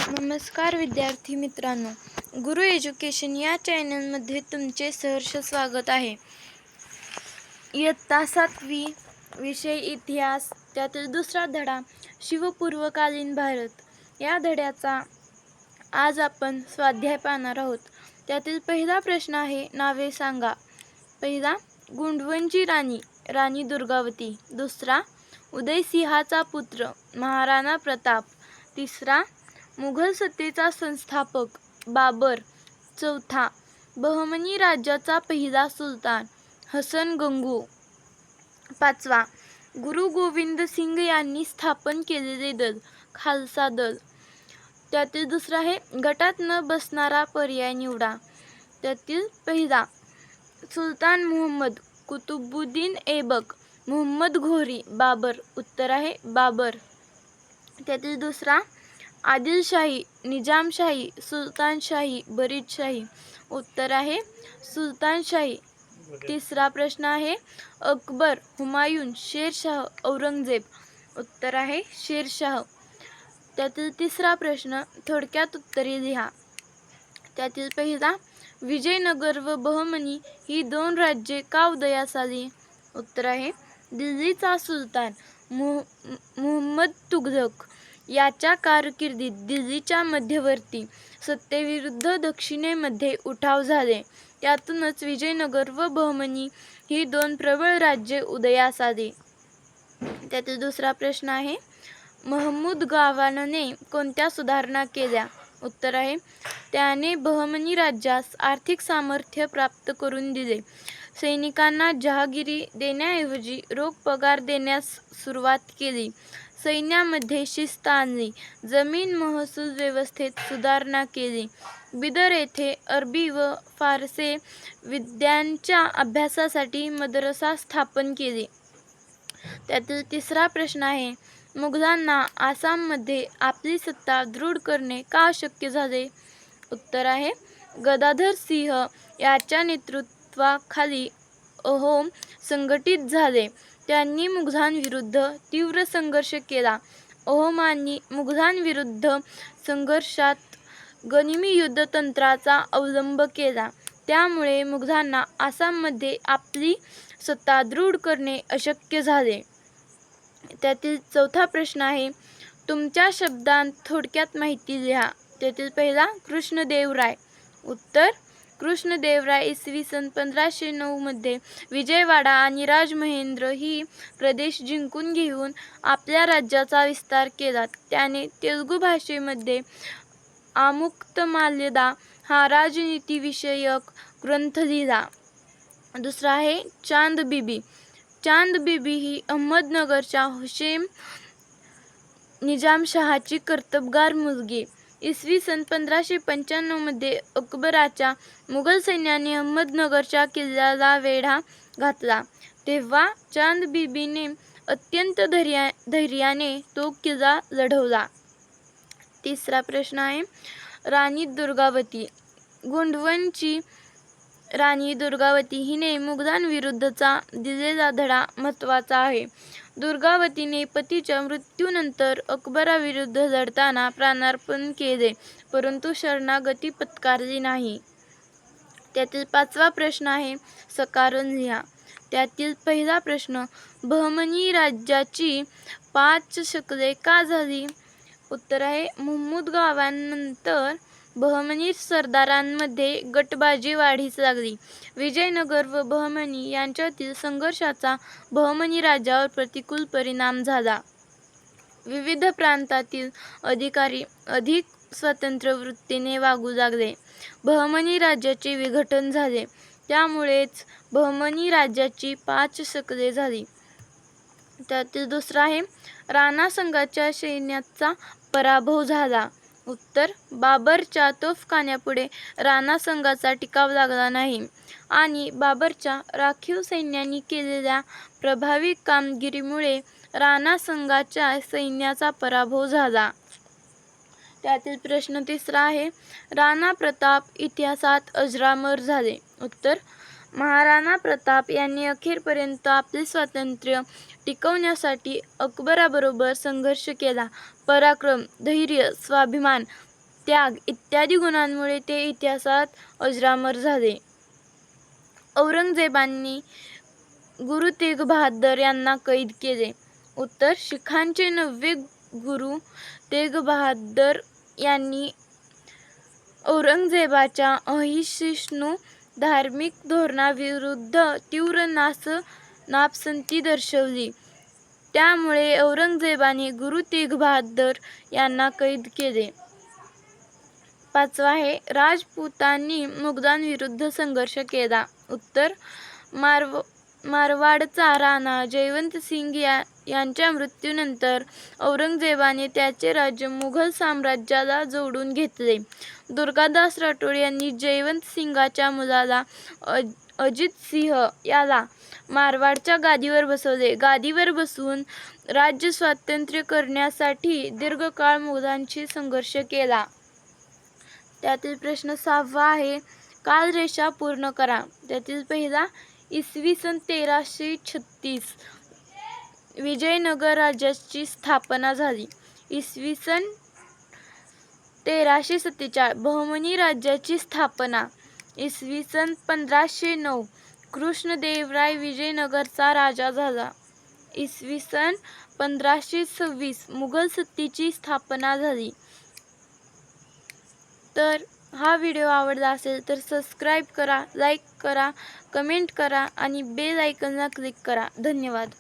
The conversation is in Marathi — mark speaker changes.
Speaker 1: नमस्कार विद्यार्थी मित्रांनो, गुरु एज्युकेशन या चॅनलमध्ये तुमचे सहर्ष स्वागत आहे. इयत्ता 7वी विषय इतिहास, त्यातील दुसरा धडा शिवपूर्वकालीन भारत या धड्याचा आज आपण स्वाध्याय पाहणार आहोत. त्यातील पहिला प्रश्न आहे, नावे सांगा. पहिला, गुंडवनची राणी राणी दुर्गावती. दुसरा, उदयसिंहाचा पुत्र महाराणा प्रताप. तिसरा, मुघल सत्तेचा संस्थापक बाबर. चौथा, बहमनी राज्याचा पहिला सुलतान हसन गंगू. पाचवा, गुरु गोविंद सिंग यांनी स्थापन केलेले दल खालसा दल. त्यातील दुसरा आहे, गटात न बसणारा पर्याय निवडा. त्यातील पहिला, सुलतान मुहम्मद कुतुबुद्दीन ऐबक. मुहम्मद घोरी. बाबर. उत्तर आहे बाबर. त्यातील दुसरा, आदिलशाही, निजामशाही, सुलतानशाही, बरीदशाही. उत्तर आहे सुलतानशाही. तिसरा प्रश्न आहे, अकबर, हुमायून, शेरशाह, औरंगजेब. उत्तर आहे शेरशाह. त्यातील तिसरा प्रश्न, थोडक्यात उत्तरे लिहा. त्यातील पहिला, विजयनगर व बहमनी ही दोन राज्ये का उदयास आली. उत्तर आहे दिल्लीचा सुलतान मुहम्मद तुघलक याच्या कारकिर्दीत दिल्लीच्या मध्यवर्ती सत्तेविरुद्ध दक्षिणेमध्ये उठाव झाले. त्यातूनच विजयनगर व बहमनी ही दोन प्रबळ राज्ये उदयास आली. त्यातील दुसरा प्रश्न आहे, महमूद गावानने कोणत्या सुधारणा केल्या. उत्तर आहे, त्याने बहमनी राज्यास आर्थिक सामर्थ्य प्राप्त करून दिले. सैनिकांना जहागिरी देण्याऐवजी रोख पगार देण्यास सुरुवात केली. सैन्यामध्ये शिस्त आणली. जमीन महसूल व्यवस्थेत सुधारणा केली. बिदर येथे अरबी व फारसी विद्यांच्या अभ्यासासाठी मदरसा स्थापन केली. त्यातील तिसरा प्रश्न आहे, मुघलांना आसाममध्ये आपली सत्ता दृढ करणे का अशक्य झाले. उत्तर आहे, गदाधर सिंह याच्या नेतृत्वाखाली अहोम संघटित झाले. त्यांनी मुघलांविरुद्ध तीव्र संघर्ष केला. अहोमांनी मुघलांविरुद्ध संघर्षात गनिमी युद्ध तंत्राचा अवलंब केला. त्यामुळे मुघलांना आसाममध्ये आपली सत्ता दृढ करणे अशक्य झाले. त्यातील चौथा प्रश्न आहे, तुमच्या शब्दांत थोडक्यात माहिती लिहा. त्यातील पहिला, कृष्णदेवराय. उत्तर, कृष्णदेवराय इसवी सन 1509 मध्ये विजयवाडा आणि राजमहेंद्र ही प्रदेश जिंकून घेऊन आपल्या राज्याचा विस्तार केला. त्याने तेलुगू भाषेमध्ये आमुक्तमाल्यदा हा राजनीतिविषयक ग्रंथ लिहिला. दुसरा आहे, चांद बीबी. चांद बीबी ही अहमदनगरच्या हुसेन निजामशहाची कर्तबगार मुलगी. इसवी सन 1595 मध्ये अकबराच्या मुघल सैन्याने अहमदनगरच्या किल्ल्याला वेढा घातला. तेव्हा चांद बीबीने अत्यंत धैर्याने तो किल्ला लढवला. तिसरा प्रश्न आहे, राणी दुर्गावती. गोंडवनची राणी दुर्गावती हिने मुघलांविरुद्धचा दिलेला धडा महत्त्वाचा आहे. दुर्गावतीने पतीच्या मृत्यूनंतर अकबराविरुद्ध लढताना प्राणार्पण केले, परंतु शरणागती पत्करली नाही. त्यातील पाचवा प्रश्न आहे, सकारण लिहा. त्यातील पहिला प्रश्न, बहमनी राज्याची 5 शकले का झाली. उत्तर आहे, महमूद गावानंतर बहमनी सरदारांमध्ये गटबाजी वाढीस लागली. विजयनगर व बहमनी यांच्यातील संघर्षाचा बहमनी राज्यावर प्रतिकूल परिणाम झाला. विविध प्रांतातील अधिकारी अधिक स्वतंत्र वृत्तीने वागू लागले. बहमनी राज्याचे विघटन झाले. त्यामुळेच बहमनी राज्याची 5 शकले झाली. त्यातील दुसरा आहे, राणा संघाच्या सैन्याचा पराभव झाला. उत्तर, बाबरच्या तोफखान्यापुढे राणा संघाचा टिकाव लागला नाही आणि बाबरच्या राखीव सैन्याने केलेल्या प्रभावी कामगिरीमुळे राणा संघाच्या सैन्याचा पराभव झाला. त्यातील प्रश्न तिसरा आहे, राणा प्रताप इतिहासात अजरामर झाले. उत्तर, महाराणा प्रताप यांनी अखेरपर्यंत आपले स्वातंत्र्य टिकवण्यासाठी अकबराबरोबर संघर्ष केला. पराक्रम, धैर्य, स्वाभिमान त्याग इत्यादी गुणांमुळे ते इतिहासात अजरामर झाले. औरंगजेबाने गुरु तेग बहादर यांना कैद केले. उत्तर: शीखांचे 9वे गुरु तेग बहादर यांनी औरंगजेबाच्या अहिंसू धार्मिक धोरणाविरुद्ध तीव्र नापसंती दर्शवली. त्यामुळे औरंगजेबाने गुरु तेग बहादर यांना कैद केले. 5. राजपुतांनी मुघलांविरुद्ध संघर्ष केला. उत्तर: मारवाडचा राणा जयवंत सिंग यांच्या मृत्यूनंतर औरंगजेबाने त्याचे राज्य मुघल साम्राज्याला जोडून घेतले. दुर्गादास राठोड यांनी जयवंत सिंगाच्या मुलाला अजित सिंह याला मारवाडच्या गादीवर बसवले. गादीवर बसवून राज्य स्वातंत्र्य करण्यासाठी दीर्घकाळ मुघलांशी संघर्ष केला. त्यातील प्रश्न 6वा आहे. कालरेषा पूर्ण करा. त्यातील पहिला: इसवी सन 1336 विजयनगर राज्याची स्थापना झाली. इसवी सन 1347 बहमनी राज्याची स्थापना. इसवी सन 1509 कृष्णदेवराय विजयनगरचा राजा झाला. इसवी सन 1526 मुघल सत्तेची स्थापना झाली. तर हा व्हिडिओ आवडला असेल तर सबस्क्राईब करा, लाईक करा, कमेंट करा आणि बेल आयकॉनला क्लिक करा. धन्यवाद.